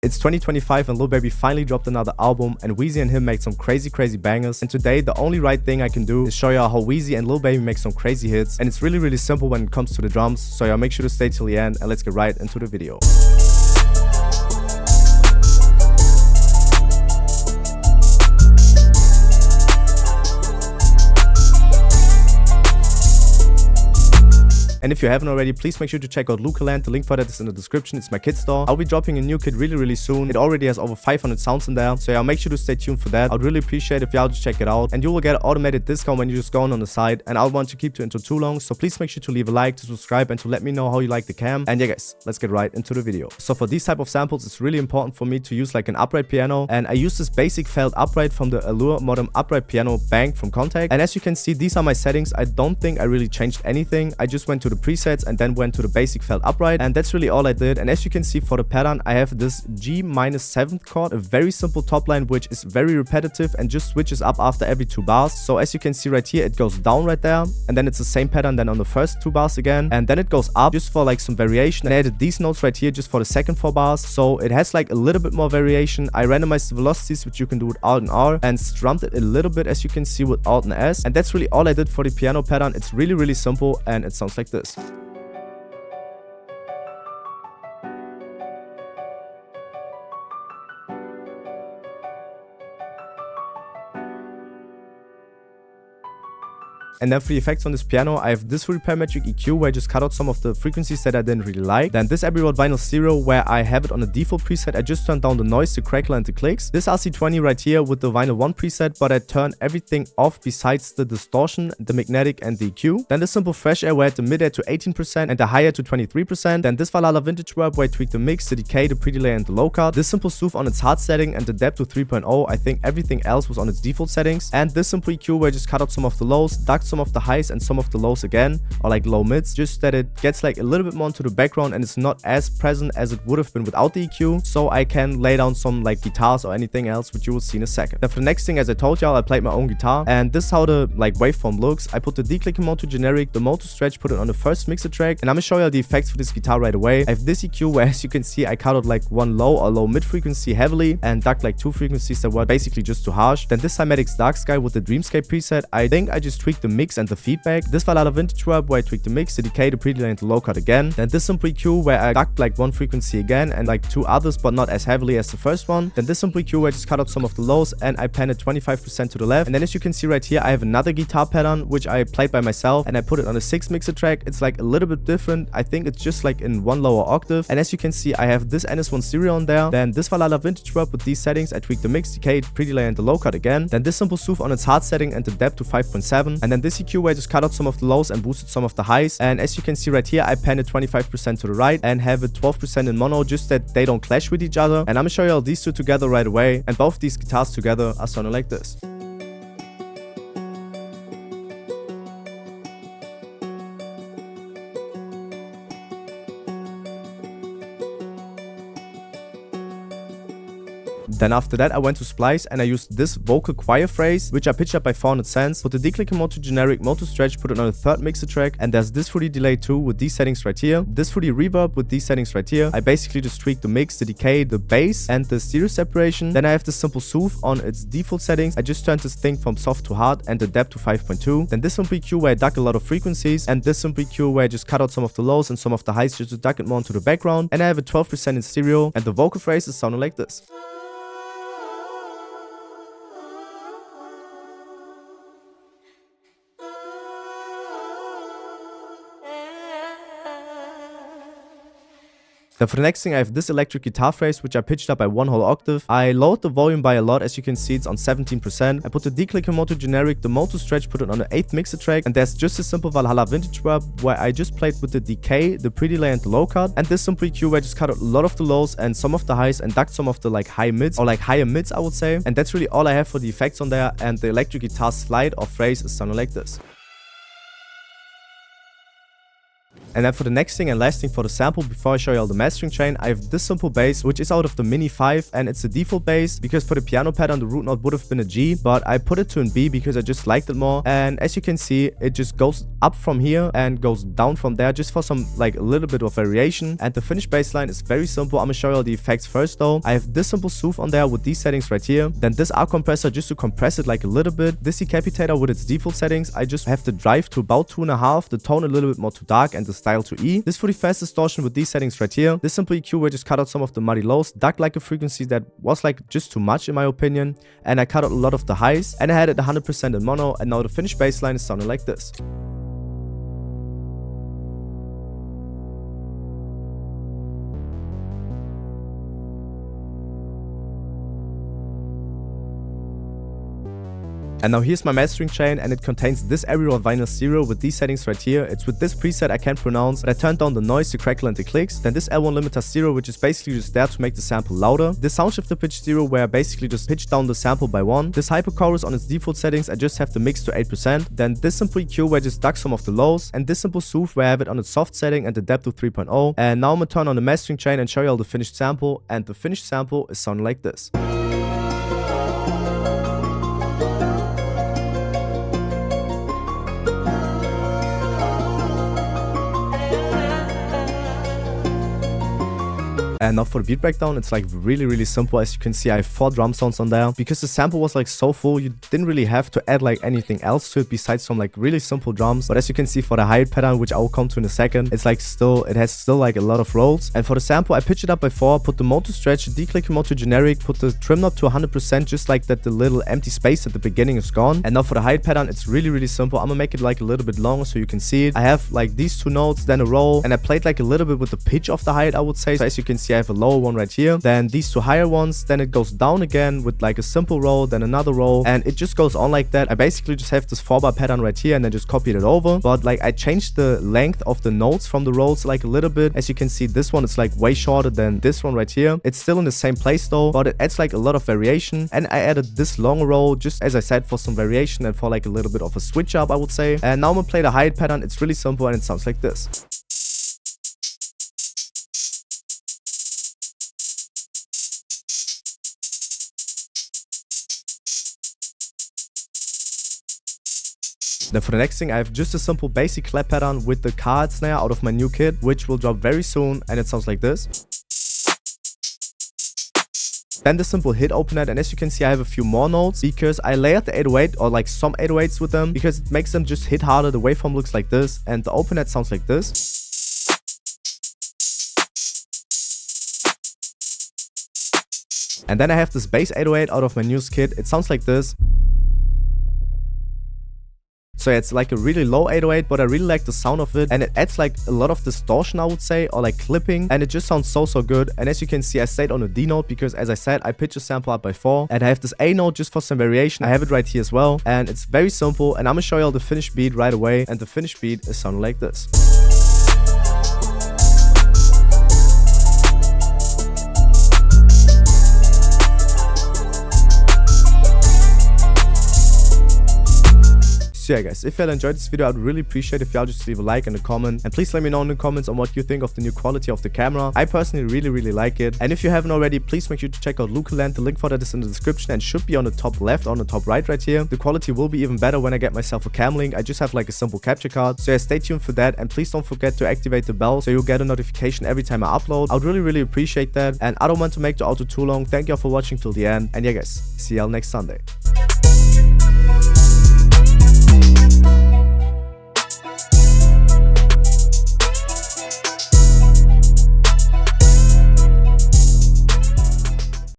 It's 2025 and LIL BABY finally dropped another album, and Wheezy and him made some crazy bangers. And today the only right thing I can do is show y'all how Wheezy and LIL BABY make some crazy hits, and it's really simple when it comes to the drums. So y'all make sure to stay till the end, and let's get right into the video. And if you haven't already, please make sure to check out Lucaland. The link for that is in the description. It's my kit store. I'll be dropping a new kit really soon. It already has over 500 sounds in there, so y'all make sure to stay tuned for that. I'd really appreciate if y'all just check it out, and you will get an automated discount when you just go on the site. And I don't want to keep the intro too long, so please make sure to leave a like, to subscribe, and to let me know how you like the cam. And yeah guys, let's get right into the video. So for these type of samples, it's really important for me to use like an upright piano, and I use this basic felt upright from the Allure Modern Upright Piano Bank from Contact. And as you can see, these are my settings. I don't think I really changed anything. I just went to the presets and then went to the basic felt upright, and that's really all I did. And as you can see, for the pattern, I have this G-7th chord, a very simple top line which is very repetitive and just switches up after every 2 bars. So as you can see right here, it goes down right there, and then it's the same pattern then on the first 2 bars again, and then it goes up just for like some variation. And I added these notes right here just for the second 4 bars, so it has like a little bit more variation. I randomized the velocities, which you can do with Alt and R, and strummed it a little bit, as you can see, with Alt and S. And that's really all I did for the piano pattern. It's really simple, and it sounds like this. And then for the effects on this piano, I have this fully parametric EQ where I just cut out some of the frequencies that I didn't really like. Then this Abbey Road Vinyl Stereo where I have it on the default preset. I just turned down the noise, the crackle, and the clicks. This RC20 right here with the Vinyl 1 preset, but I turned everything off besides the distortion, the magnetic, and the EQ. Then the simple fresh air where I had the mid-air to 18% and the high-air to 23%. Then this Valhalla Vintage Verb where I tweaked the mix, the decay, the pre-delay, and the low cut. This simple soothe on its hard setting and the depth to 3.0. I think everything else was on its default settings. And this simple EQ where I just cut out some of the lows, ducked some of the highs, and some of the lows again, or like low mids, just that it gets like a little bit more into the background and it's not as present as it would have been without the EQ, so I can lay down some like guitars or anything else, which you will see in a second. Now for the next thing, as I told y'all, I played my own guitar, and this is how the like waveform looks. I put the declicking mode to generic, the mode to stretch, put it on the first mixer track, and I'm gonna show y'all the effects for this guitar right away. I have this EQ where, as you can see, I cut out like one low or low mid frequency heavily and ducked like 2 frequencies that were basically just too harsh. Then this Cymatics Dark Sky with the Dreamscape preset, I think I just tweaked the mix and the feedback. This Valhalla Vintage Verb where I tweaked the mix, the decay, the pre-delay, and the low cut again. Then this simple EQ where I ducked like 1 frequency again and like 2 others, but not as heavily as the first one. Then this simple EQ where I just cut out some of the lows and I panned it 25% to the left. And then as you can see right here, I have another guitar pattern which I played by myself, and I put it on a 6 mixer track. It's like a little bit different. I think it's just like in 1 lower octave. And as you can see, I have this NS1 stereo on there. Then this Valhalla Vintage Verb with these settings, I tweaked the mix, decay, pre-delay, and the low cut again. Then this simple soothe on its hard setting and the depth to 5.7. And then this EQ where I just cut out some of the lows and boosted some of the highs. And as you can see right here, I panned it 25% to the right and have it 12% in mono, just that they don't clash with each other. And I'm gonna show you all these two together right away, and both these guitars together are sounding like this. Then after that, I went to Splice and I used this vocal choir phrase, which I pitched up by 400 cents, put the declicking mode to generic, mode to stretch, put it on the 3rd mixer track, and there's this for the delay too with these settings right here, this for the reverb with these settings right here. I basically just tweaked the mix, the decay, the bass, and the stereo separation. Then I have this simple soothe on its default settings. I just turned this thing from soft to hard and the depth to 5.2. Then this simple EQ where I duck a lot of frequencies, and this simple EQ where I just cut out some of the lows and some of the highs just to duck it more into the background. And I have a 12% in stereo, and the vocal phrase is sounding like this. Then for the next thing, I have this electric guitar phrase, which I pitched up by 1 whole octave. I lowered the volume by a lot, as you can see, it's on 17%. I put the declicking mode to generic, the mode to stretch, put it on the 8th mixer track, and there's just a simple Valhalla Vintage Verb where I just played with the decay, the pre-delay, and the low cut. And this simple EQ where I just cut out a lot of the lows and some of the highs and ducked some of the like high mids, or like higher mids, I would say. And that's really all I have for the effects on there, and the electric guitar slide or phrase is sounding like this. And then for the next thing and last thing for the sample, before I show you all the mastering chain, I have this simple bass, which is out of the Mini 5, and it's a default bass because for the piano pattern, the root note would have been a G, but I put it to an B because I just liked it more. And as you can see, it just goes up from here and goes down from there just for some like a little bit of variation. And the finished bass line is very simple. I'm gonna show you all the effects first though. I have this simple soothe on there with these settings right here. Then this arc compressor just to compress it like a little bit. This decapitator with its default settings, I just have the drive to about 2.5, the tone a little bit more to dark, and the style to E. This for the fast distortion with these settings right here. This simple EQ where I just cut out some of the muddy lows, ducked like a frequency that was like just too much in my opinion, and I cut out a lot of the highs, and I had it 100% in mono, and now the finished bass line is sounding like this. And now here's my mastering chain, and it contains this Abbey Road Vinyl Stereo with these settings right here. It's with this preset I can't pronounce, but I turned down the noise, the crackle, and the clicks. Then this L1 limiter stereo, which is basically just there to make the sample louder. This sound shifter pitch stereo where I basically just pitch down the sample by 1. This hyper chorus on its default settings, I just have the mix to 8%. Then this simple EQ where I just duck some of the lows, and this simple soothe where I have it on its soft setting and the depth to 3.0. And now I'm gonna turn on the mastering chain and show you all the finished sample, and the finished sample is sounding like this. And now for the beat breakdown, it's like really simple. As you can see, I have 4 drum sounds on there because the sample was like so full, you didn't really have to add like anything else to it besides some like really simple drums. But as you can see for the hi-hat pattern, which I will come to in a second, it's like it has still like a lot of rolls. And for the sample, I pitched it up by 4, put the mode to stretch, the declick mode to generic, put the trim knob to 100% just like that the little empty space at the beginning is gone. And now for the hi-hat pattern, it's really simple. I'm gonna make it like a little bit longer so you can see it. I have like these 2 notes, then a roll, and I played like a little bit with the pitch of the hi-hat, I would say. So as you can see, I have a lower one right here, then these 2 higher ones, then it goes down again with like a simple roll, then another roll, and it just goes on like that. I basically just have this 4-bar pattern right here and then just copied it over, but like I changed the length of the notes from the rolls like a little bit. As you can see, this one is like way shorter than this one right here. It's still in the same place though, but it adds like a lot of variation, and I added this longer roll just as I said for some variation and for like a little bit of a switch up, I would say. And now I'm gonna play the hi-hat pattern. It's really simple and it sounds like this. Then for the next thing, I have just a simple basic clap pattern with the card snare out of my new kit, which will drop very soon, and it sounds like this. Then the simple hit opener, and as you can see, I have a few more notes because I layered the 808 or like some 808s with them because it makes them just hit harder. The waveform looks like this, and the opener sounds like this. And then I have this bass 808 out of my newest kit. It sounds like this. So yeah, it's like a really low 808, but I really like the sound of it, and it adds like a lot of distortion, I would say, or like clipping, and it just sounds so good. And as you can see, I stayed on a D note because as I said, I pitched a sample up by 4, and I have this A note just for some variation. I have it right here as well, and it's very simple, and I'm gonna show you all the finished beat right away, and the finished beat is sounding like this. So yeah guys, if y'all enjoyed this video, I'd really appreciate if y'all just leave a like and a comment, and please let me know in the comments on what you think of the new quality of the camera. I personally really like it, and if you haven't already, please make sure to check out Lucaland. The link for that is in the description and should be on the top left or on the top right here. The quality will be even better when I get myself a cam link. I just have like a simple capture card, so yeah, stay tuned for that, and please don't forget to activate the bell so you'll get a notification every time I upload. I would really appreciate that, and I don't want to make the outro too long. Thank y'all for watching till the end, and yeah guys, see y'all next Sunday.